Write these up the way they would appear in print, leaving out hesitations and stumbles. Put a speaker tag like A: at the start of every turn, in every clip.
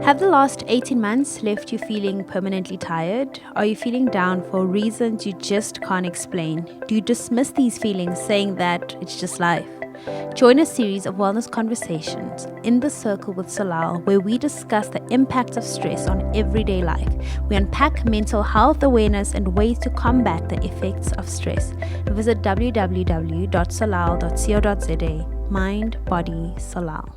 A: Have the last 18 months left you feeling permanently tired? Are you feeling down for reasons you just can't explain? Do you dismiss these feelings saying that it's just life? Join a series of wellness conversations in the circle with Salal, where we discuss the impact of stress on everyday life. We unpack mental health awareness and ways to combat the effects of stress. Visit www.salal.co.za. Mind, body, Salal.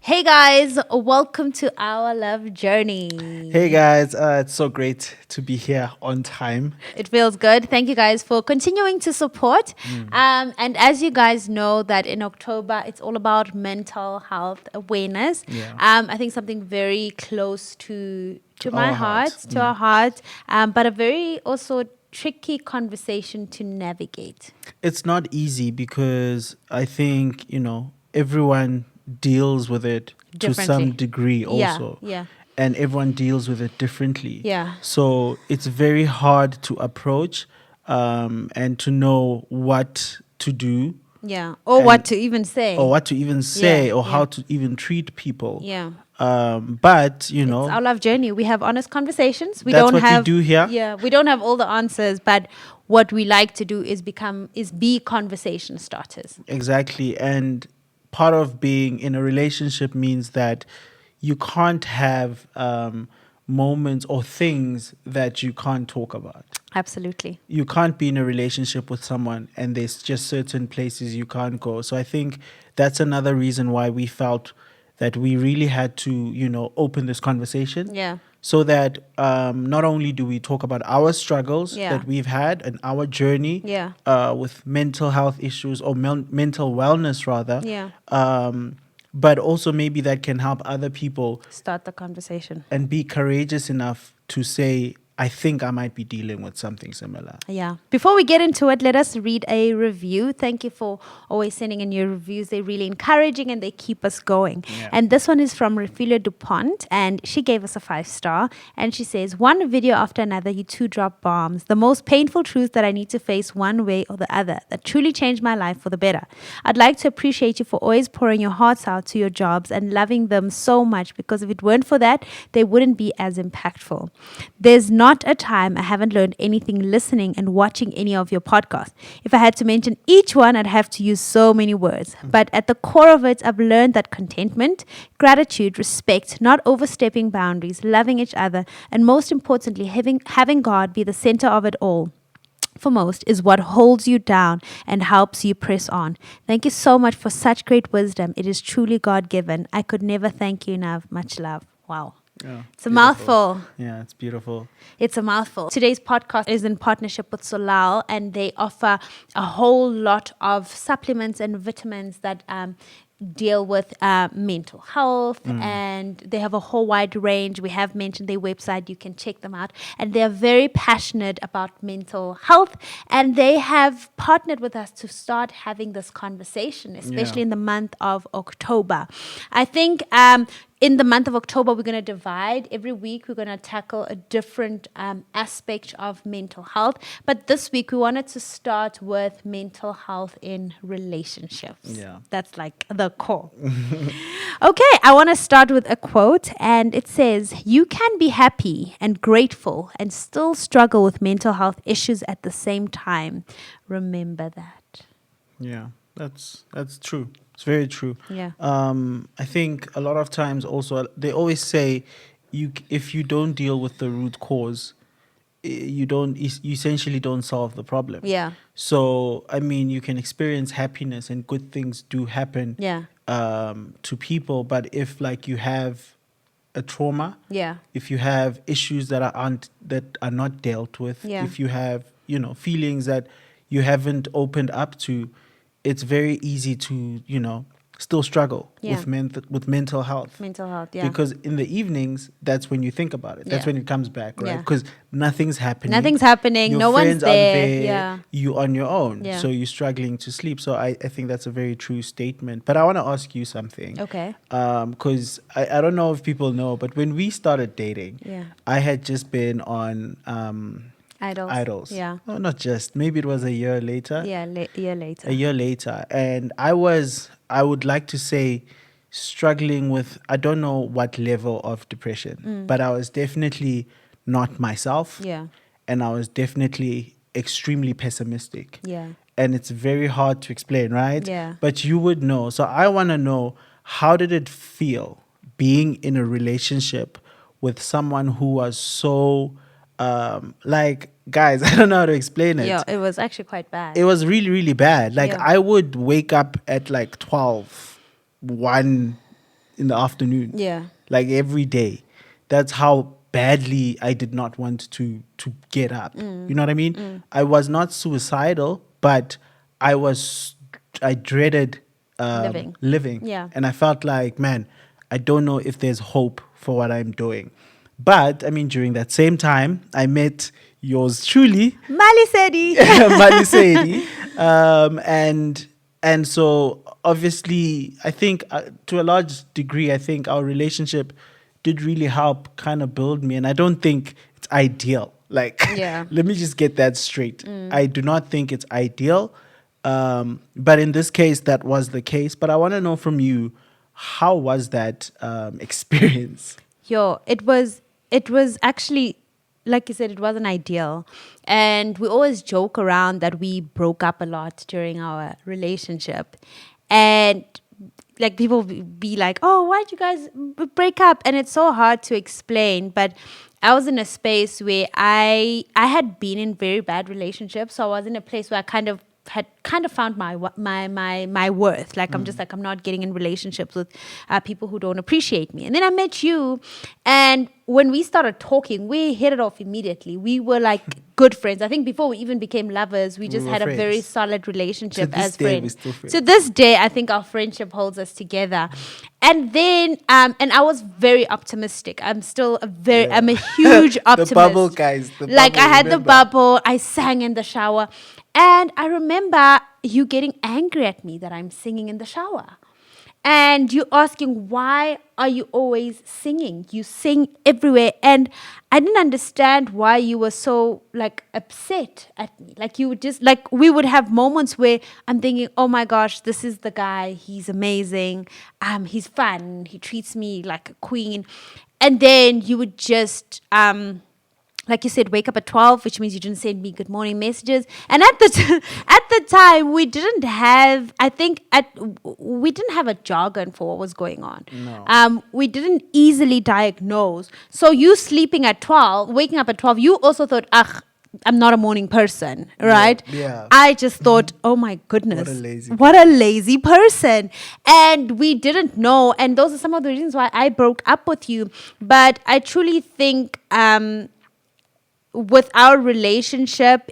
A: Hey guys, welcome to our love journey.
B: Hey guys, it's so great to be here on time.
A: It feels good. Thank you guys for continuing to support. And as you guys know that in October, it's all about mental health awareness.
B: Yeah.
A: I think something very close to my
B: our
A: heart,
B: hearts.
A: to our heart, but a very also tricky conversation to navigate.
B: It's not easy because I think, everyone deals with it to some
A: Differently.
B: degree also.
A: Yeah.
B: And everyone deals with it differently.
A: Yeah.
B: So it's very hard to approach and to know what to do
A: Yeah. Or what to even say.
B: or what to even say
A: Yeah,
B: or
A: yeah.
B: how to even treat people.
A: Yeah.
B: But,
A: It's our love journey. We have honest conversations. We
B: That's
A: don't
B: what we
A: have
B: do here.
A: Yeah, we don't have all the answers, but what we like to do is be conversation starters.
B: Exactly. And part of being in a relationship means that you can't have moments or things that you can't talk about.
A: Absolutely.
B: You can't be in a relationship with someone and there's just certain places you can't go. So I think that's another reason why we felt that we really had to, open this conversation.
A: Yeah.
B: So that not only do we talk about our struggles
A: Yeah.
B: that we've had and our journey
A: Yeah.
B: with mental health issues or mental wellness rather,
A: Yeah.
B: but also maybe that can help other people
A: Start the conversation.
B: and be courageous enough to say, I think I might be dealing with something similar.
A: Yeah. Before we get into it, let us read a review. Thank you for always sending in your reviews. They're really encouraging and they keep us going.
B: Yeah.
A: And this one is from Refila DuPont, and she gave us a 5-star. And she says, one video after another, you two drop bombs. The most painful truth that I need to face one way or the other that truly changed my life for the better. I'd like to appreciate you for always pouring your hearts out to your jobs and loving them so much, because if it weren't for that, they wouldn't be as impactful. There's not a time I haven't learned anything listening and watching any of your podcasts. If I had to mention each one, I'd have to use so many words. But at the core of it, I've learned that contentment, gratitude, respect, not overstepping boundaries, loving each other, and most importantly, having God be the center of it all, foremost, is what holds you down and helps you press on. Thank you so much for such great wisdom. It is truly God-given. I could never thank you enough. Much love. Wow.
B: Yeah,
A: It's a
B: beautiful.
A: mouthful.
B: Yeah, it's beautiful.
A: It's a mouthful. Today's podcast is in partnership with Solal, and they offer a whole lot of supplements and vitamins that deal with mental health, and they have a whole wide range. We have mentioned their website. You can check them out. And they're very passionate about mental health, and they have partnered with us to start having this conversation, especially in the month of October. I think in the month of October, we're going to divide. Every week, we're going to tackle a different aspect of mental health. But this week, we wanted to start with mental health in relationships.
B: Yeah.
A: That's like the core. Okay, I want to start with a quote. And it says, you can be happy and grateful and still struggle with mental health issues at the same time. Remember that.
B: Yeah, that's true. It's very true.
A: Yeah.
B: I think a lot of times also they always say if you don't deal with the root cause, you essentially don't solve the problem.
A: Yeah.
B: So I mean, you can experience happiness and good things do happen.
A: Yeah.
B: To people, but if like you have a trauma,
A: Yeah.
B: if you have issues that are not dealt with,
A: Yeah.
B: if you have feelings that you haven't opened up to, it's very easy to still struggle
A: Yeah.
B: with mental health.
A: Mental health, yeah.
B: Because in the evenings, that's when you think about it. That's
A: Yeah.
B: when it comes back, right?
A: Yeah.
B: Because nothing's happening.
A: Nothing's happening.
B: Your
A: No one's
B: friends aren't
A: there. Yeah.
B: You on your own.
A: Yeah.
B: So you're struggling to sleep. So I think that's a very true statement. But I want to ask you something.
A: Okay.
B: Because I don't know if people know, but when we started dating,
A: Yeah.
B: I had just been on
A: Idols. Yeah.
B: No, not just. Maybe it was a year later.
A: Yeah, year later.
B: A year later. And I would like to say, struggling with, I don't know what level of depression, but I was definitely not myself.
A: Yeah.
B: And I was definitely extremely pessimistic.
A: Yeah.
B: And it's very hard to explain, right?
A: Yeah.
B: But you would know. So I want to know, how did it feel being in a relationship with someone who was so, like, guys, I don't know how to explain it.
A: Yeah, it was actually quite bad.
B: It was really, really bad. Like,
A: Yeah.
B: I would wake up at like 12, 1 in the afternoon.
A: Yeah.
B: Like every day. That's how badly I did not want to get up. You know what I mean? I was not suicidal, but I dreaded living.
A: Yeah.
B: And I felt like, man, I don't know if there's hope for what I'm doing. But I mean, during that same time, I met yours truly,
A: Malisedi.
B: Malisedi. And so obviously, I think to a large degree, I think our relationship did really help kind of build me. And I don't think it's ideal. Like,
A: Yeah.
B: let me just get that straight. I do not think it's ideal. But in this case, that was the case. But I want to know from you, how was that experience?
A: Yo, it was actually, like you said, it wasn't ideal. And we always joke around that we broke up a lot during our relationship. And like people be like, oh, why'd you guys break up? And it's so hard to explain. But I was in a space where I had been in very bad relationships. So I was in a place where I had found my worth. Like I'm just like, I'm not getting in relationships with people who don't appreciate me. And then I met you, and when we started talking, we hit it off immediately. We were like good friends. I think before we even became lovers, we just
B: were
A: had a very
B: friends.
A: solid relationship
B: To this
A: as
B: day, we're
A: friends.
B: still friends.
A: To this day, I think our friendship holds us together. And then, and I was very optimistic. I'm a huge optimist.
B: The bubble, guys. The
A: Like
B: bubble,
A: I had the
B: remember?
A: bubble, I sang in the shower. And I remember you getting angry at me that I'm singing in the shower. And you asking, why are you always singing? You sing everywhere. And I didn't understand why you were so like upset at me. Like you would just like, we would have moments where I'm thinking, oh my gosh, this is the guy. He's amazing. He's fun. He treats me like a queen. And then you would just, like you said, wake up at 12, which means you didn't send me good morning messages. And at the time, we didn't have, we didn't have a jargon for what was going on.
B: No.
A: We didn't easily diagnose. So you sleeping at 12, waking up at 12, you also thought, I'm not a morning person, right?
B: Yeah.
A: I just thought, oh my goodness,
B: What a lazy
A: what a lazy person. And we didn't know. And those are some of the reasons why I broke up with you. But I truly think, with our relationship,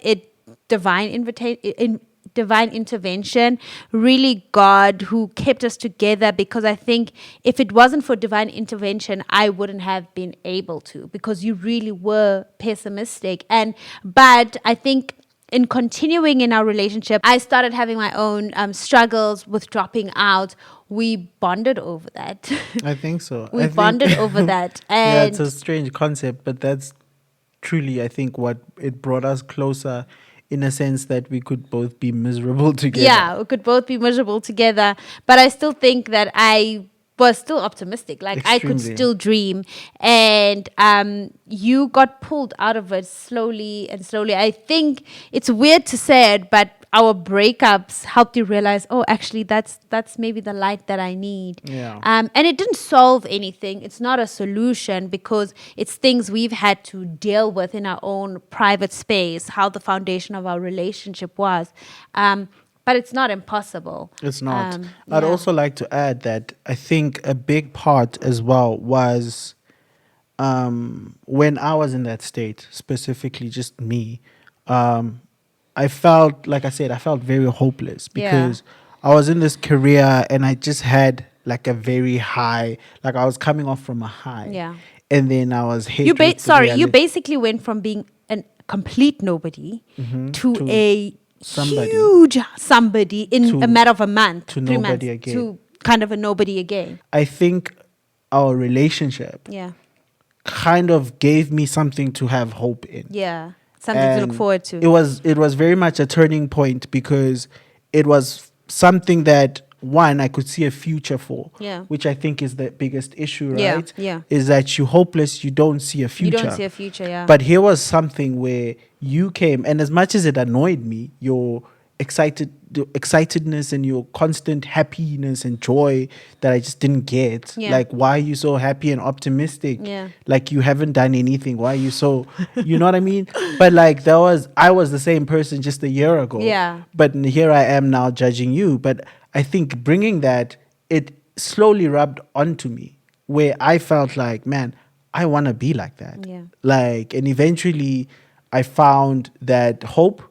A: divine intervention, really God who kept us together, because I think if it wasn't for divine intervention, I wouldn't have been able to, because you really were pessimistic. But I think in continuing in our relationship, I started having my own struggles with dropping out. We bonded over that.
B: I think so.
A: We bonded over that.
B: Yeah,
A: And
B: it's a strange concept, but that's truly, I think, what it brought us closer, in a sense that we could both be miserable together.
A: yeah, we could both be miserable together. But I still think that I was still optimistic. Like I could
B: Extremely.
A: still dream. And you got pulled out of it slowly and slowly. I think it's weird to say it, but our breakups helped you realize, oh, actually, that's maybe the light that I need.
B: Yeah.
A: And it didn't solve anything. It's not a solution, because it's things we've had to deal with in our own private space, how the foundation of our relationship was. But it's not impossible.
B: It's not.
A: yeah.
B: I'd also like to add that I think a big part as well was, when I was in that state, specifically just me, I felt, like I said, I felt very hopeless, because I was in this career and I just had like a very high, like I was coming off from a high.
A: Yeah.
B: And then I was hit.
A: You
B: with the
A: you
B: reality-
A: basically went from being a complete nobody to a
B: somebody.
A: huge somebody in
B: To-
A: a matter of a month,
B: to
A: 3
B: nobody
A: months,
B: again.
A: to kind of a nobody again.
B: I think our relationship
A: Yeah,
B: kind of gave me something to have hope in.
A: yeah, something to look
B: And
A: forward to.
B: It was very much a turning point, because it was something that one, I could see a future for.
A: Yeah.
B: Which I think is the biggest issue,
A: Yeah,
B: right?
A: yeah.
B: Is that you're hopeless, you don't see a future.
A: You don't see a future, yeah.
B: But here was something where you came, and as much as it annoyed me, your the excitedness and your constant happiness and joy that I just didn't get.
A: Yeah.
B: Like, why are you so happy and optimistic?
A: Yeah.
B: Like you haven't done anything. Why are you so, you know what I mean? But like I was the same person just a year ago.
A: Yeah.
B: But here I am now judging you. But I think bringing that, it slowly rubbed onto me where I felt like, man, I want to be like that.
A: Yeah.
B: Like, and eventually I found that hope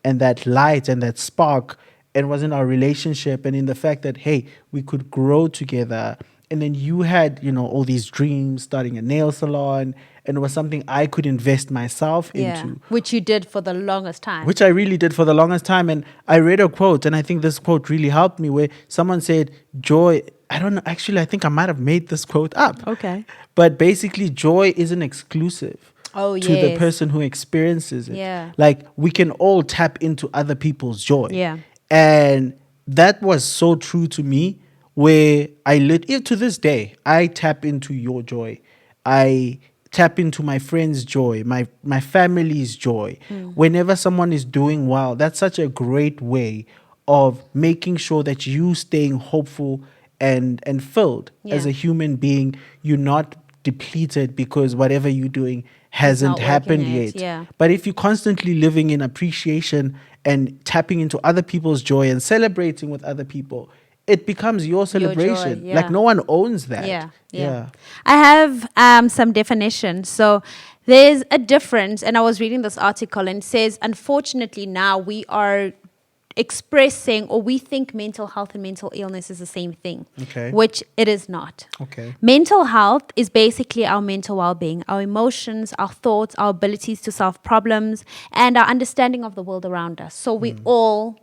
B: and that light and that spark, and was in our relationship and in the fact that, hey, we could grow together. And then you had, all these dreams, starting a nail salon, and it was something I could invest myself into.
A: Which you did for the longest time.
B: Which I really did for the longest time. And I read a quote, and I think this quote really helped me, where someone said, joy, I don't know, actually, I think I might have made this quote up.
A: Okay.
B: But basically, joy isn't exclusive to the
A: yes.
B: person who experiences it.
A: Yeah.
B: Like, we can all tap into other people's joy.
A: Yeah.
B: And that was so true to me, where to this day, I tap into your joy. I tap into my friend's joy, my family's joy. Whenever someone is doing well, that's such a great way of making sure that you staying hopeful and filled as
A: Yeah.
B: a human being. You're not depleted because whatever you're doing hasn't
A: not
B: happened
A: working
B: yet.
A: yet, yeah.
B: But if you're constantly living in appreciation and tapping into other people's joy and celebrating with other people, it becomes your celebration.
A: yeah.
B: Like, no one owns that.
A: Yeah. I have some definitions. So there's a difference, and I was reading this article, and it says, unfortunately, now we are expressing, or we think mental health and mental illness is the same thing,
B: Okay.
A: which it is not.
B: Okay.
A: Mental health is basically our mental well-being, our emotions, our thoughts, our abilities to solve problems, and our understanding of the world around us. So we all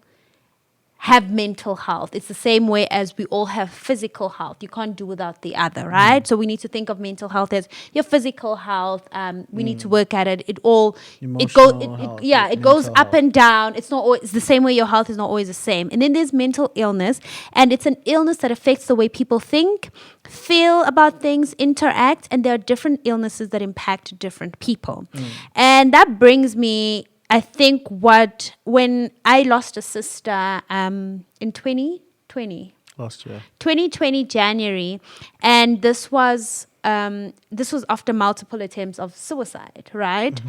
A: have mental health. It's the same way as we all have physical health. You can't do without the other, right? So we need to think of mental health as your physical health. We need to work at it. It goes,
B: Emotional health,
A: it goes
B: mental
A: up and down. It's not always the same way. Your health is not always the same. And then there's mental illness, and it's an illness that affects the way people think, feel about things, interact, and there are different illnesses that impact different people. And that brings me, I think, when I lost a sister in 2020.
B: Last year.
A: 2020 January, and this was after multiple attempts of suicide, right?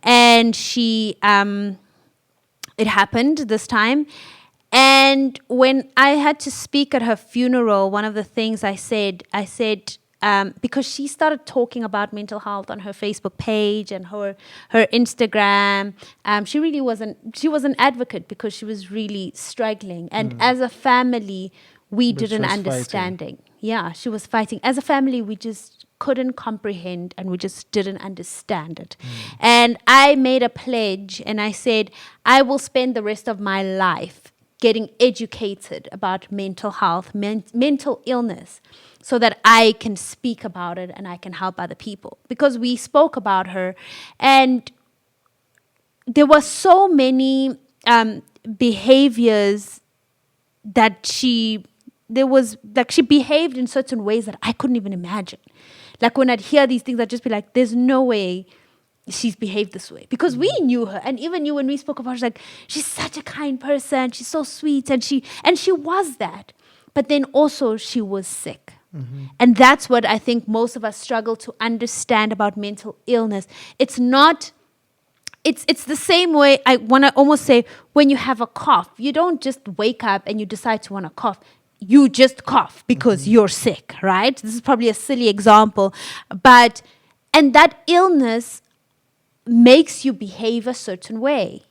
A: And she it happened this time, and when I had to speak at her funeral, one of the things I said because she started talking about mental health on her Facebook page and her Instagram. She was an advocate because she was really struggling. And as a family, we didn't understand. Yeah, she was fighting. As a family, we just couldn't comprehend, and we just didn't understand it. And I made a pledge, and I said, I will spend the rest of my life getting educated about mental health, mental illness, so that I can speak about it and I can help other people. Because we spoke about her, and there were so many behaviors that she behaved in certain ways that I couldn't even imagine. Like, when I'd hear these things, I'd just be like, there's no way she's behaved this way, because we knew her. And even you, when we spoke about her, like, she's such a kind person, she's so sweet, and she was that. But then also she was sick. And that's what I think most of us struggle to understand about mental illness. It's not, it's the same way I want to almost say, when you have a cough, you don't just wake up and you decide to want to cough. You just cough because you're sick, right? This is probably a silly example, and that illness makes you behave a certain way.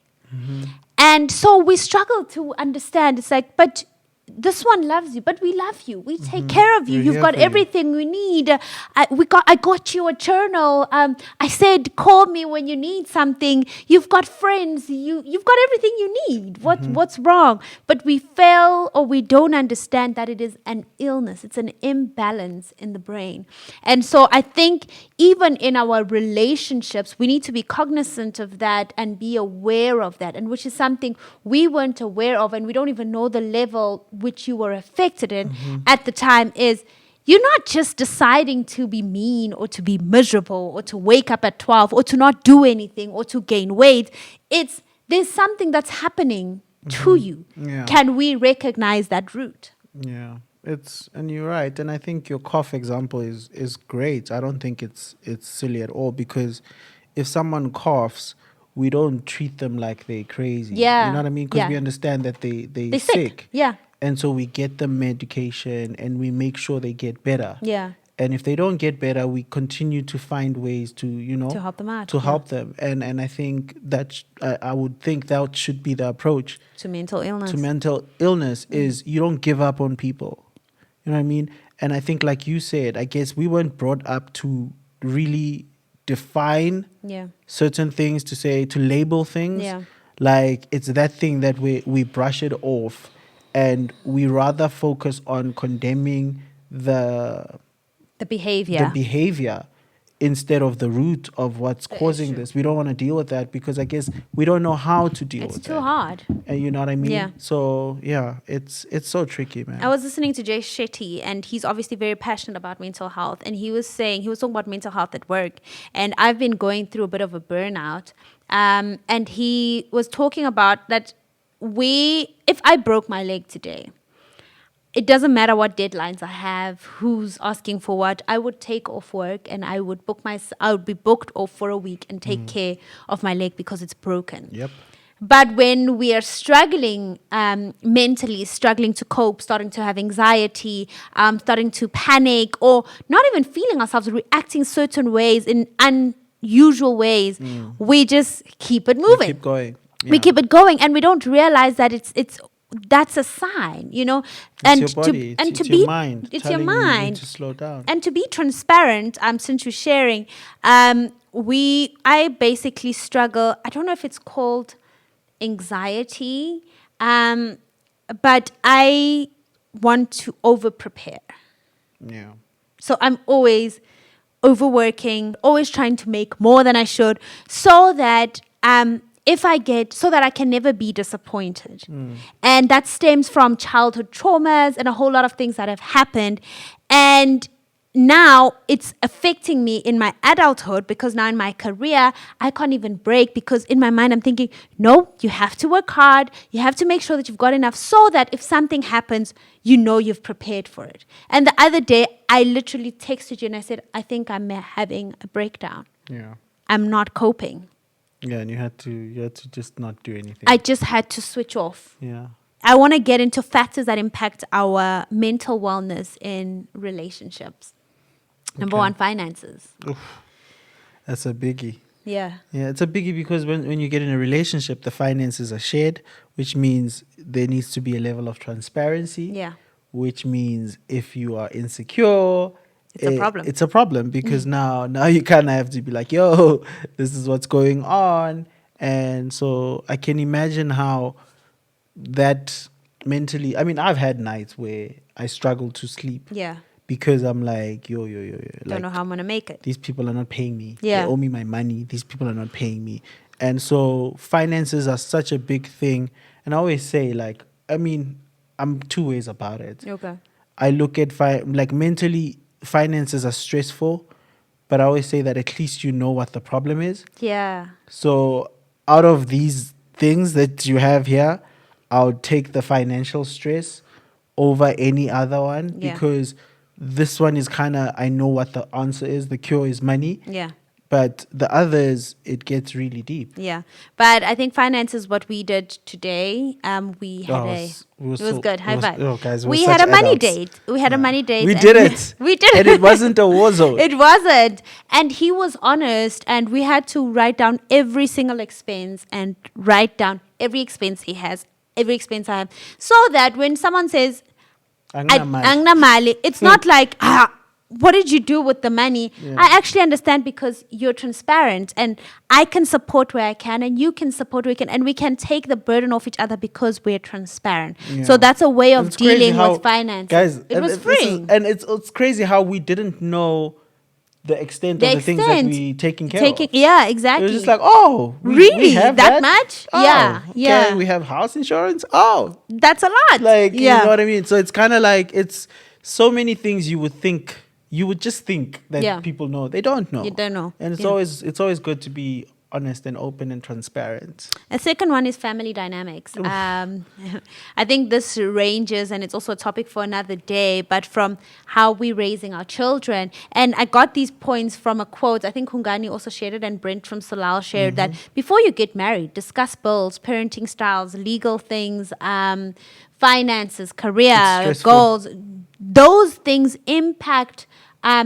A: And so we struggle to understand. It's like, but this one loves you, but we love you. We take care of you.
B: We're
A: You've
B: here
A: got
B: for you.
A: everything we need. I got you a journal. I said, call me when you need something. You've got friends. You've got everything you need. What's wrong? But we fail, or we don't understand that it is an illness. It's an imbalance in the brain. And so I think even in our relationships, we need to be cognizant of that and be aware of that, and which is something we weren't aware of, and we don't even know the level which you were affected in at the time. Is you're not just deciding to be mean or to be miserable or to wake up at 12 or to not do anything or to gain weight. It's there's something that's happening to you.
B: Yeah.
A: Can we recognize that root?
B: Yeah, and you're right, and I think your cough example is great. I don't think it's silly at all, because if someone coughs, we don't treat them like they're crazy.
A: Yeah,
B: You know what I mean? Because we
A: yeah.
B: understand that they're
A: They're sick. Yeah.
B: and so we get them medication and we make sure they get better.
A: Yeah.
B: And if they don't get better, we continue to find ways to,
A: To help them out,
B: to
A: yeah.
B: help them. And I think that I would think that should be the approach
A: To mental illness.
B: to mental illness, is you don't give up on people. You know what I mean? And I think, like you said, I guess we weren't brought up to really define
A: Yeah.
B: certain things, to label things.
A: Yeah.
B: Like, it's that thing that we brush it off, and we rather focus on condemning the behavior instead of the root of what's causing this. We don't want to deal with that, because I guess we don't know how to deal with it.
A: It's too hard.
B: And you know what I mean?
A: Yeah.
B: So yeah, it's so tricky, man.
A: I was listening to Jay Shetty, and he's obviously very passionate about mental health. And he was talking about mental health at work. And I've been going through a bit of a burnout. And he was talking about that if I broke my leg today, it doesn't matter what deadlines I have, who's asking for what. I would take off work and I would be booked off for a week and take care of my leg because it's broken.
B: Yep.
A: But when we are struggling mentally, struggling to cope, starting to have anxiety, starting to panic, or not even feeling ourselves, reacting certain ways in unusual ways, we just keep it moving.
B: We keep going.
A: We keep it going, and we don't realize that that's a sign,
B: It's your body. It's your mind.
A: It's your
B: telling you
A: mind
B: to slow down.
A: And to be transparent, since you're sharing, I basically struggle. I don't know if it's called anxiety, but I want to over prepare.
B: Yeah.
A: So I'm always overworking, always trying to make more than I should, so that so that I can never be disappointed. And that stems from childhood traumas and a whole lot of things that have happened. And now it's affecting me in my adulthood, because now in my career, I can't even break, because in my mind I'm thinking, no, you have to work hard. You have to make sure that you've got enough, so that if something happens, you know you've prepared for it. And the other day, I literally texted you and I said, I think I'm having a breakdown.
B: Yeah.
A: I'm not coping.
B: Yeah, and you had to just not do anything.
A: I just had to switch off.
B: Yeah.
A: I want to get into factors that impact our mental wellness in relationships. Number one, finances.
B: Oof. That's a biggie.
A: Yeah.
B: Yeah, it's a biggie, because when you get in a relationship, the finances are shared, which means there needs to be a level of transparency.
A: Yeah.
B: Which means if you are insecure,
A: It's a problem.
B: It's a problem, because now you kind of have to be like, yo, this is what's going on. And so I can imagine how that mentally, I mean, I've had nights where I struggle to sleep.
A: Yeah.
B: Because I'm like, yo.
A: Don't know how I'm going to make it.
B: These people are not paying me.
A: Yeah.
B: They owe me my money. These people are not paying me. And so finances are such a big thing. And I always say, like, I mean, I'm two ways about it.
A: Okay.
B: I look at mentally, finances are stressful, but I always say that at least you know what the problem is.
A: Yeah.
B: So out of these things that you have here, I'll take the financial stress over any other one, because this one is kind of, I know what the answer is. The cure is money.
A: Yeah.
B: But the others, it gets really deep.
A: Yeah. But I think finance is what we did today. We had it was good. High five.
B: Oh, guys,
A: we had a money date. We had a money date.
B: We did it.
A: We did it.
B: And it wasn't a war zone.
A: It wasn't. And he was honest, and we had to write down every single expense and write down every expense he has, every expense I have, so that when someone says, Angna mali, it's not like, what did you do with the money?
B: Yeah.
A: I actually understand, because you're transparent, and I can support where I can, and you can support where you can, and we can take the burden off each other because we're transparent.
B: Yeah.
A: So that's a way of
B: It's crazy
A: dealing
B: how,
A: with finance.
B: Guys,
A: it was free.
B: And it's crazy how we didn't know the extent
A: The
B: of the things that
A: extent.
B: we taking care of.
A: Yeah,
B: It
A: exactly.
B: was just like, oh, we
A: Really?
B: have
A: That much?
B: Oh,
A: Yeah,
B: okay,
A: yeah.
B: we have house insurance. Oh,
A: That's a lot.
B: like, you
A: Yeah.
B: know what I mean? So it's kind of like, it's so many things you would just think that
A: Yeah.
B: people know. They don't know.
A: You don't know.
B: And
A: Yeah.
B: it's always good to be honest and open and transparent.
A: A second one is family dynamics. I think this ranges, and it's also a topic for another day, but from how we're raising our children. And I got these points from a quote. I think Hungani also shared it, and Brent from Solal shared that before you get married, discuss bills, parenting styles, legal things, finances,
B: It's
A: career,
B: stressful.
A: goals. Those things impact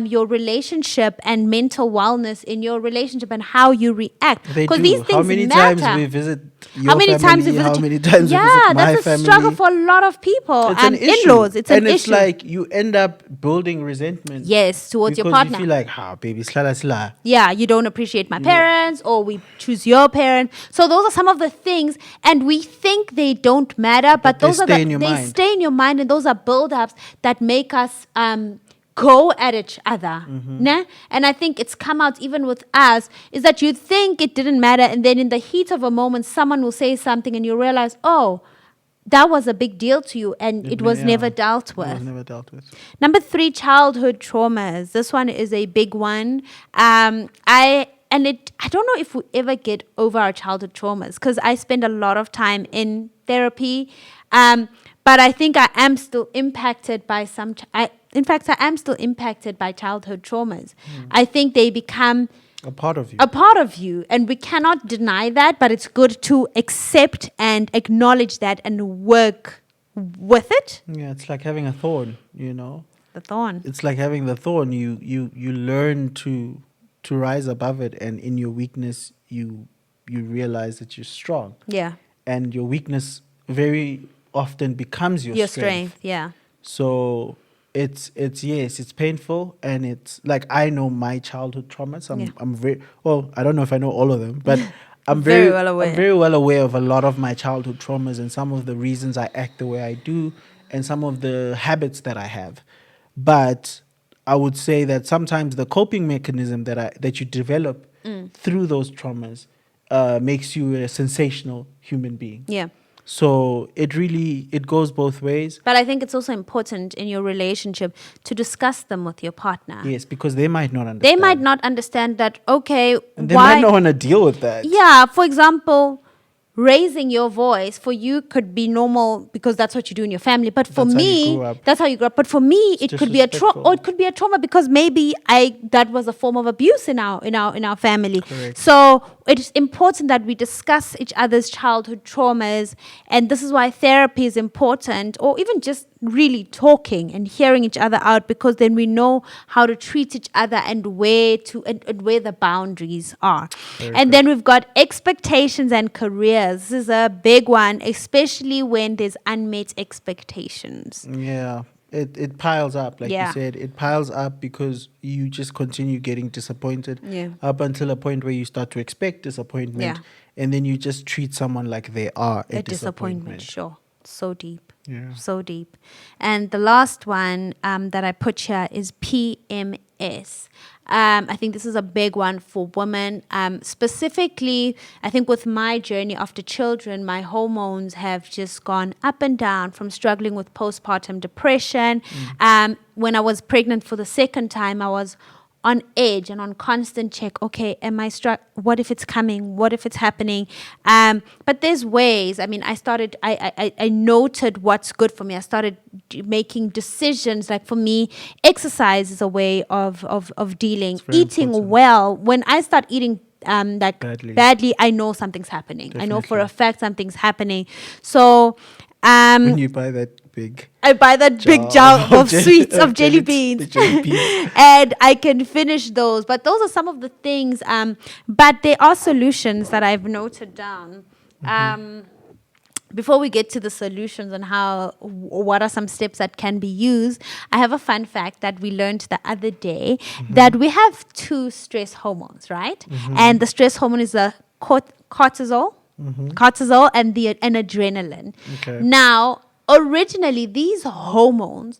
A: your relationship and mental wellness in your relationship and how you react.
B: They
A: Because
B: do.
A: these things
B: How many
A: matter.
B: times we visit your
A: How many
B: family?
A: times we visit?
B: How many times we
A: Yeah,
B: visit my
A: that's a
B: family?
A: struggle for a lot of people.
B: It's an issue.
A: In-laws, it's an
B: and it's
A: issue.
B: like you end up building resentment.
A: Yes, towards your
B: because
A: partner.
B: you feel like, baby, sla.
A: Yeah, you don't appreciate my parents, or we choose your parent. So those are some of the things, and we think they don't matter, but
B: they
A: those are
B: stay in your
A: they
B: mind.
A: stay in your mind, and those are build-ups that make us go at each other. Nah? And I think it's come out even with us, is that you think it didn't matter, and then in the heat of a moment, someone will say something, and you realize, oh, that was a big deal to you, and it was never dealt
B: It was
A: with.
B: never dealt with.
A: Number 3, childhood traumas. This one is a big one. I don't know if we ever get over our childhood traumas, because I spend a lot of time in therapy. But I think I am still impacted by I am still impacted by childhood traumas. I think they become
B: A part of you.
A: a part of you, and we cannot deny that, but it's good to accept and acknowledge that and work with it.
B: Yeah, it's like having a thorn, you know.
A: The thorn.
B: It's like having the thorn. You learn to rise above it, and in your weakness you realize that you're strong.
A: Yeah.
B: And your weakness very often becomes your strength.
A: Yeah.
B: So it's yes, it's painful, and it's like, I know my childhood traumas. I'm very well. I don't know if I know all of them, but I'm
A: Very well aware.
B: I'm very well aware of a lot of my childhood traumas and some of the reasons I act the way I do, and some of the habits that I have. But I would say that sometimes the coping mechanism that you develop through those traumas makes you a sensational human being.
A: Yeah.
B: So it goes both ways.
A: But I think it's also important in your relationship to discuss them with your partner.
B: Yes, because they might not understand.
A: They might not understand that, okay,
B: And they
A: why?
B: might not want to deal with that.
A: Yeah, for example, raising your voice for you could be normal because that's what you do in your family. But for
B: That's how you
A: me,
B: grew up.
A: that's how you grew up. But for me,
B: It's
A: it could be a trauma,
B: disrespectful.
A: or it could be a trauma because maybe that was a form of abuse in our family.
B: Correct.
A: So it's important that we discuss each other's childhood traumas, and this is why therapy is important, or even just really talking and hearing each other out, because then we know how to treat each other and where the boundaries are. And then we've got expectations and careers. This is a big one, especially when there's unmet expectations.
B: Yeah. It piles up, like
A: Yeah.
B: you said. It piles up because you just continue getting disappointed up until a point where you start to expect disappointment.
A: Yeah.
B: And then you just treat someone like they are a disappointment.
A: Sure. So deep.
B: Yeah.
A: So deep. And the last one that I put here is PMS. I think this is a big one for women. Specifically, I think with my journey after children, my hormones have just gone up and down from struggling with postpartum depression. When I was pregnant for the second time, I was on edge and on constant check. Okay, am I what if it's coming? What if it's happening? But there's ways. I mean, I noted what's good for me. I started making decisions. Like for me, exercise is a way of dealing.
B: very
A: Eating
B: important.
A: well. When I start eating like
B: Badly.
A: badly, I know something's happening. I know for a
B: Definitely.
A: fact something's happening. So
B: When you buy that big
A: I buy that big jar of sweets, of jelly beans.
B: the jelly beans.
A: And I can finish those. But those are some of the things. But there are solutions that I've noted down. Before we get to the solutions and what are some steps that can be used, I have a fun fact that we learned the other day, that we have 2 stress hormones, right? And the stress hormone is the cortisol and adrenaline.
B: Okay.
A: Now, originally, these hormones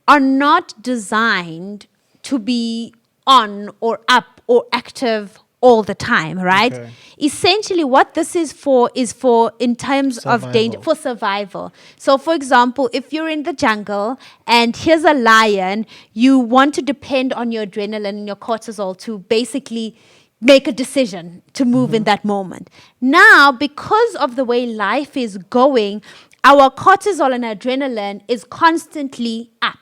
A: are not designed to be on or up or active all the time, right?
B: Okay.
A: Essentially, what this is for in terms of danger,
B: Survival.
A: for survival. So, for example, if you're in the jungle and here's a lion, you want to depend on your adrenaline and your cortisol to basically make a decision to move in that moment. Now, because of the way life is going, our cortisol and adrenaline is constantly up.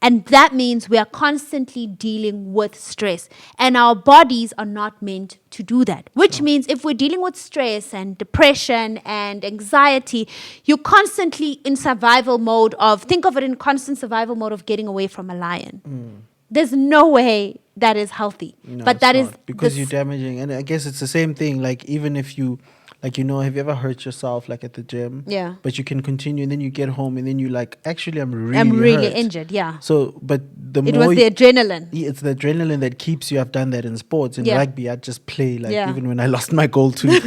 A: And that means we are constantly dealing with stress. And our bodies are not meant to do that. Which means if we're dealing with stress and depression and anxiety, you're constantly in survival mode of, think of it in constant survival mode of getting away from a lion. There's no way that is healthy.
B: No,
A: But
B: it's
A: that is
B: not, because you're
A: this,
B: damaging. And I guess it's the same thing. Like, even if you, like, have you ever hurt yourself, like at the gym?
A: Yeah.
B: But you can continue, and then you get home, and then you like, actually, I'm
A: I'm really
B: hurt.
A: injured, yeah.
B: So, but the
A: It
B: more
A: was the adrenaline.
B: it's the adrenaline that keeps you. I've done that in sports. In
A: Yeah.
B: rugby, I'd just play, like,
A: Yeah.
B: even when I lost my goal tooth.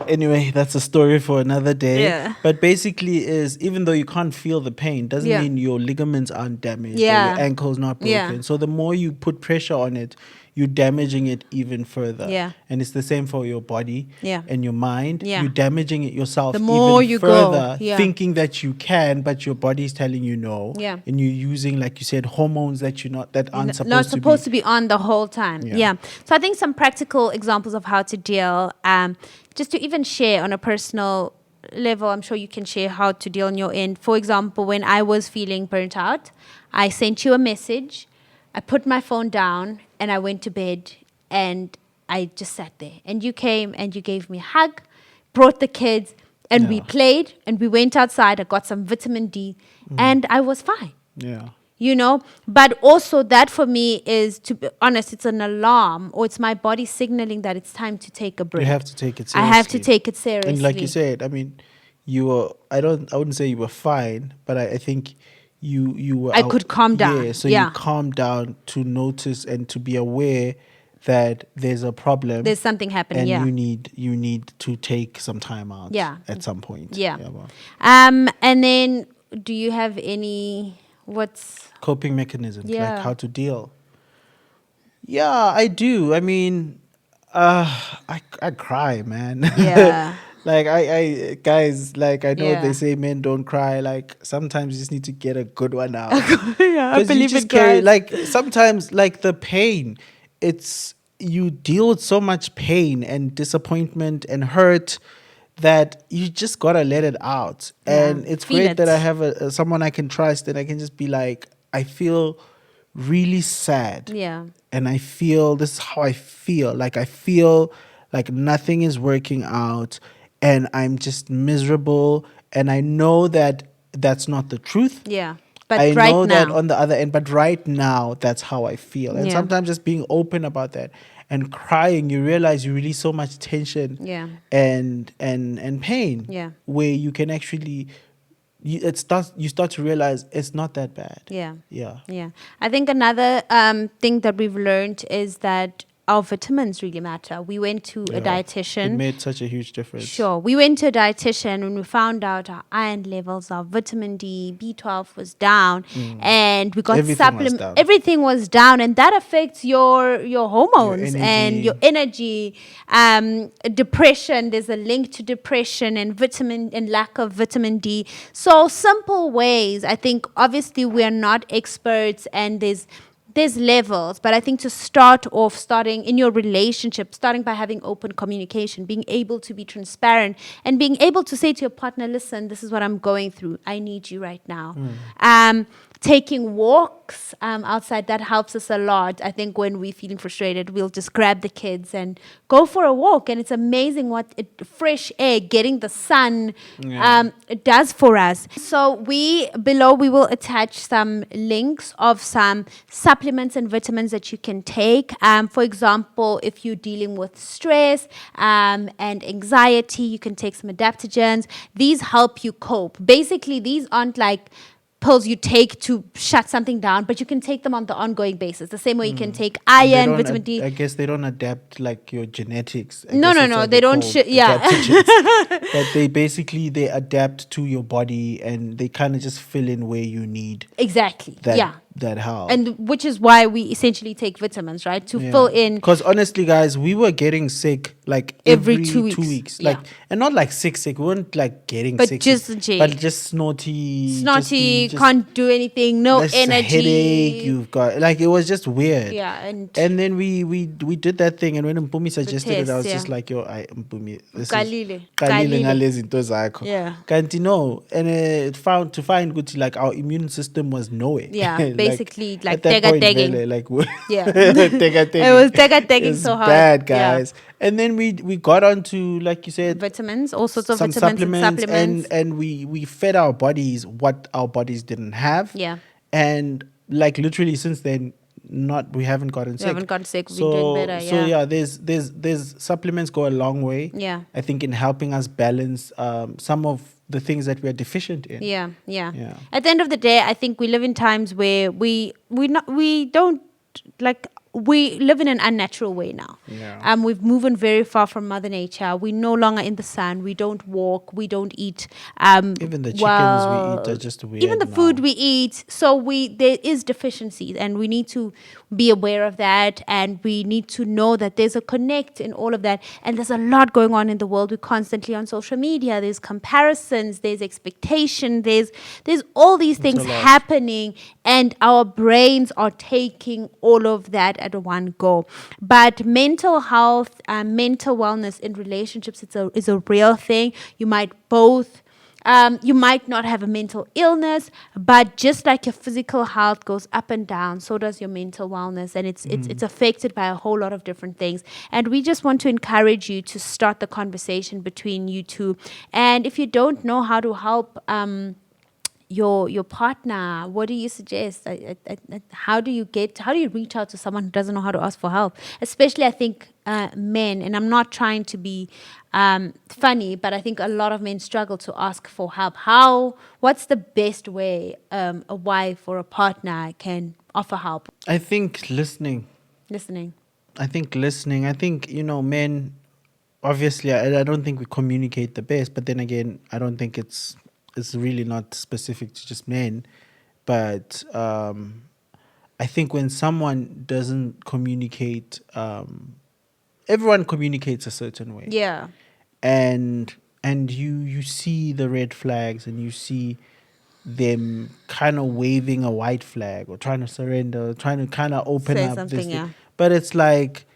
B: Anyway, that's a story for another day.
A: Yeah.
B: But basically, is even though you can't feel the pain, doesn't
A: Yeah.
B: mean your ligaments aren't damaged, or
A: Yeah.
B: your ankle's not broken.
A: Yeah.
B: So the more you put pressure on it, you're damaging it even further.
A: Yeah.
B: And it's the same for your body,
A: Yeah.
B: and your mind.
A: Yeah.
B: You're damaging it yourself
A: The more
B: even
A: you go,
B: further,
A: yeah.
B: thinking that you can, but your body's telling you no.
A: Yeah.
B: And you're using, like you said, hormones that aren't supposed
A: not
B: to
A: supposed
B: be.
A: to be on the whole time.
B: Yeah.
A: Yeah. So I think some practical examples of how to deal, just to even share on a personal level, I'm sure you can share how to deal on your end. For example, when I was feeling burnt out, I sent you a message, I put my phone down, and I went to bed, and I just sat there. And you came and you gave me a hug, brought the kids, and we
B: Yeah.
A: played, and we went outside. I got some vitamin D, and I was fine.
B: Yeah.
A: But also that for me is, to be honest, it's an alarm, or it's my body signaling that it's time to take a break.
B: You have to take it
A: I
B: seriously.
A: have to take it seriously.
B: And like you said, I mean, you were, I wouldn't say you were fine, but I think you were.
A: I could calm down.
B: Yeah, so
A: Yeah.
B: you calmed down to notice and to be aware that there's a problem.
A: There's something happening,
B: and
A: yeah.
B: you need to take some time out.
A: Yeah.
B: At some point.
A: Yeah.
B: Well.
A: And then do you have any,
B: Coping mechanisms,
A: Yeah.
B: like how to deal. Yeah, I do. I mean, I cry, man.
A: Yeah.
B: Like I guys, like, I know
A: Yeah.
B: they say men don't cry. Like, sometimes you just need to get a good one out.
A: Yeah, I
B: 'Cause you
A: believe
B: just
A: in
B: carry,
A: cries.
B: like, sometimes, like, the pain, you deal with so much pain and disappointment and hurt that you just gotta let it out.
A: Yeah.
B: And it's
A: Feel
B: great that I
A: it.
B: have someone I can trust, and I can just be like, I feel really sad.
A: Yeah.
B: And I feel, this is how I feel. Like, I feel like nothing is working out, and I'm just miserable. And I know that that's not the truth.
A: Yeah. But
B: I
A: right
B: know
A: now.
B: that on the other end, but right now, that's how I feel. And
A: Yeah.
B: sometimes just being open about that and crying, you realize you release so much tension
A: Yeah.
B: and pain.
A: Yeah.
B: Where you can actually, you start to realize it's not that bad.
A: Yeah.
B: Yeah.
A: Yeah. I think another thing that we've learned is that our vitamins really matter. We went to a
B: It
A: dietitian.
B: made such a huge difference.
A: Sure. We went to a dietitian and we found out our iron levels, our vitamin D, B12 was down, and we got
B: Everything was
A: supplement.
B: down.
A: Everything was down, and that affects your hormones and your energy. Depression. There's a link to depression and lack of vitamin D. So simple ways. I think obviously we are not experts, and there's levels, but I think to starting in your relationship, starting by having open communication, being able to be transparent, and being able to say to your partner, listen, this is what I'm going through. I need you right now. Taking walks outside, that helps us a lot. I think when we're feeling frustrated, we'll just grab the kids and go for a walk. And it's amazing what fresh air, getting the sun, it does for us. So below we will attach some links of some supplements and vitamins that you can take. For example, if you're dealing with stress and anxiety, you can take some adaptogens. These help you cope. Basically, these aren't like pills you take to shut something down, but you can take them on the ongoing basis. The same way you can take
B: And they
A: iron,
B: don't
A: vitamin D.
B: I guess they don't adapt like your genetics.
A: No, they don't.
B: But they adapt to your body, and they kind of just fill in where you need
A: Exactly.
B: that,
A: Yeah.
B: that help.
A: And which is why we essentially take vitamins, right? To fill in
B: Because honestly, guys, we were getting sick like
A: every
B: every
A: 2
B: 2
A: weeks.
B: weeks.
A: Yeah.
B: Like, and not like sick. We weren't like getting
A: But
B: sick,
A: just
B: but just snotty,
A: snotty,
B: just
A: can't do anything, no
B: this headache
A: energy.
B: you've got. Like, it was just weird.
A: Yeah, and
B: Then we did that thing, and when Mpumi suggested it, I was
A: test,
B: just
A: yeah.
B: like, yo, I Mpumi, this
A: Qalile,
B: is qalile
A: qalile.
B: ngalezi zinto zakho.
A: Yeah.
B: Kanti no, and it found good, like our immune system was nowhere.
A: Yeah,
B: Like,
A: basically like
B: at that
A: tega
B: point,
A: tegging.
B: vele, like
A: Yeah.
B: tega
A: It was tega tegging
B: It's
A: so hard.
B: bad,
A: Yeah.
B: guys. And then we got onto, like you said,
A: Vitamins, all sorts of
B: some
A: vitamins and supplements.
B: and we fed our bodies what our bodies didn't have.
A: Yeah.
B: And like literally since then, we haven't gotten sick.
A: Haven't gotten sick. We've been doing better.
B: So
A: Yeah.
B: yeah, there's supplements go a long way.
A: Yeah.
B: I think in helping us balance some of the things that we're deficient in.
A: Yeah, yeah.
B: Yeah.
A: At the end of the day, I think we live in times where we don't like we live in an unnatural way now.
B: Yeah.
A: We've moved on very far from Mother Nature. We're no longer in the sun. We don't walk. We don't eat.
B: Even the chickens we eat are just weird.
A: Even the food we eat. So there is deficiencies, and we need to be aware of that, and we need to know that there's a connect in all of that. And there's a lot going on in the world. We're constantly on social media. There's comparisons. There's expectation. There's all these things happening, and our brains are taking all of that at one go. But mental health, mental wellness in relationships, is a real thing. You might both. You might not have a mental illness, but just like your physical health goes up and down, so does your mental wellness, and it's affected by a whole lot of different things. And we just want to encourage you to start the conversation between you two. And if you don't know how to help your partner, what do you suggest? How do you reach out to someone who doesn't know how to ask for help? Especially, I think men, and I'm not trying to be funny, but I think a lot of men struggle to ask for help. What's the best way a wife or a partner can offer help?
B: I think listening. I think, men, obviously, I don't think we communicate the best, but then again, I don't think it's really not specific to just men. But I think when someone doesn't communicate, everyone communicates a certain way.
A: Yeah.
B: And you see the red flags, and you see them kind of waving a white flag or trying to surrender, trying to kind of open
A: Say
B: up
A: something,
B: this thing.
A: yeah.
B: But it's like,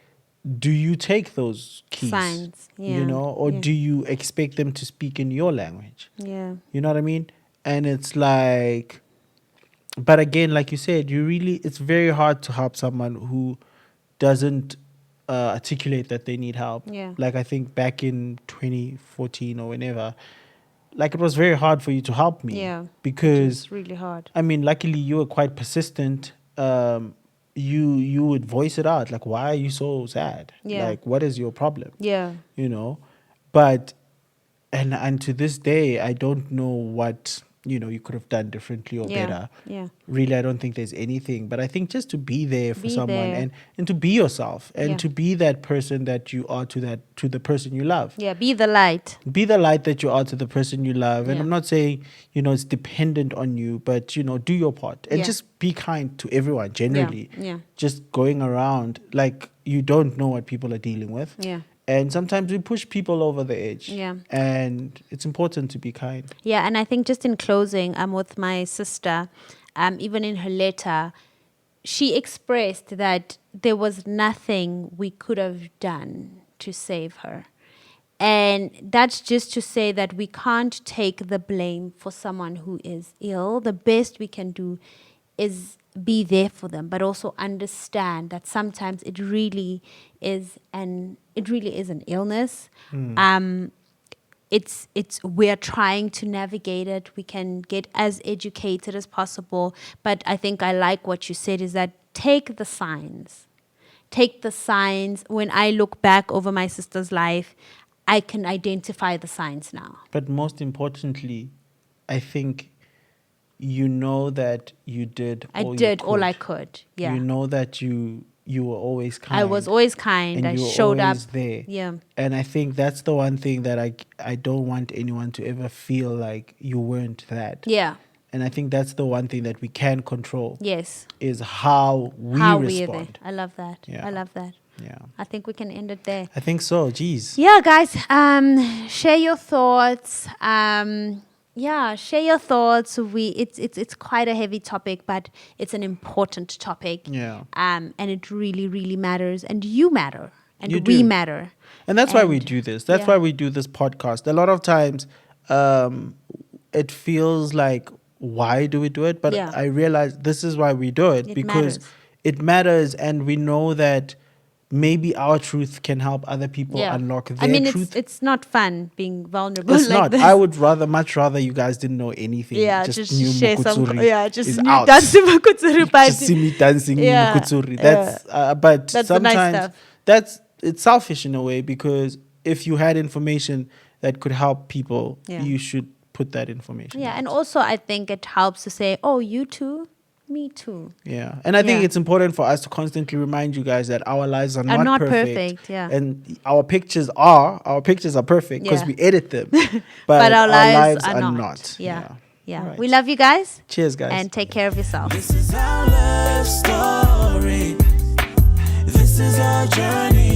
B: do you take those keys?
A: Signs, yeah,
B: Or
A: yeah.
B: do you expect them to speak in your language?
A: Yeah.
B: You know what I mean? And it's like, but again, like you said, it's very hard to help someone who doesn't articulate that they need help.
A: Yeah.
B: Like, I think back in 2014 or whenever, like, it was very hard for you to help me.
A: Yeah.
B: Because
A: It's really hard.
B: I mean, luckily you were quite persistent. You would voice it out. Like, why are you so sad?
A: Yeah.
B: Like, what is your problem?
A: Yeah.
B: But and to this day, I don't know what you could have done differently or
A: Yeah.
B: better.
A: Yeah.
B: Really, I don't think there's anything. But I think just to be there for
A: Be
B: someone
A: there.
B: and to be yourself and
A: Yeah.
B: to be that person that you are to the person you love.
A: Yeah. Be the light.
B: Be the light that you are to the person you love. And
A: Yeah.
B: I'm not saying, it's dependent on you, but, do your part. And
A: Yeah.
B: just be kind to everyone, generally.
A: Yeah.
B: Just going around, like, you don't know what people are dealing with.
A: Yeah.
B: And sometimes we push people over the edge.
A: Yeah.
B: And it's important to be kind.
A: Yeah, and I think just in closing, with my sister, even in her letter, she expressed that there was nothing we could have done to save her. And that's just to say that we can't take the blame for someone who is ill. The best we can do is be there for them, but also understand that sometimes it really is an illness. We're trying to navigate it. We can get as educated as possible, but I think I like what you said is that take the signs. When I look back over my sister's life, I can identify the signs now.
B: But most importantly, I think that you did
A: all I could. Yeah.
B: You know that you were always kind.
A: I was always kind.
B: And
A: I
B: you were
A: showed up
B: always there.
A: Yeah.
B: And I think that's the one thing that I don't want anyone to ever feel like you weren't that.
A: Yeah.
B: And I think that's the one thing that we can control
A: Yes.
B: is how we
A: How we are there.
B: respond.
A: I love that.
B: Yeah.
A: I love that.
B: Yeah.
A: I think we can end it there.
B: I think so. Jeez.
A: Yeah, guys. Share your thoughts. Share your thoughts. It's quite a heavy topic, but it's an important topic.
B: Yeah.
A: And it really, really matters. And you matter. And
B: You
A: we
B: do.
A: matter.
B: And that's why we
A: And-
B: do this. That's
A: yeah.
B: why we do this podcast. A lot of times, it feels like, why do we do it? But
A: Yeah.
B: I realize this is why we do it,
A: It
B: because
A: matters.
B: it matters, and we know that maybe our truth can help other people unlock their
A: I mean,
B: truth.
A: it's not fun being vulnerable
B: It's
A: like
B: not.
A: this.
B: I would much rather you guys didn't know anything.
A: Yeah,
B: just
A: just
B: knew
A: share some.
B: Mukutsuri
A: Yeah, just
B: is
A: knew
B: out.
A: dancing Mukutsuri, but
B: Just see me dancing
A: Yeah,
B: Mukutsuri. That's but
A: That's the nice
B: sometimes
A: stuff.
B: it's selfish in a way, because if you had information that could help people,
A: Yeah.
B: you should put that information.
A: Yeah,
B: out.
A: and also I think it helps to say, "Oh, you too, me too."
B: Yeah, and I think
A: Yeah.
B: it's important for us to constantly remind you guys that our lives are not perfect.
A: Yeah,
B: And our pictures are perfect because
A: Yeah.
B: we edit them,
A: but our lives
B: are
A: are
B: not.
A: Yeah.
B: All right.
A: We love you guys,
B: Cheers, guys.
A: and take care of yourself.
C: This is our love story. This is our journey.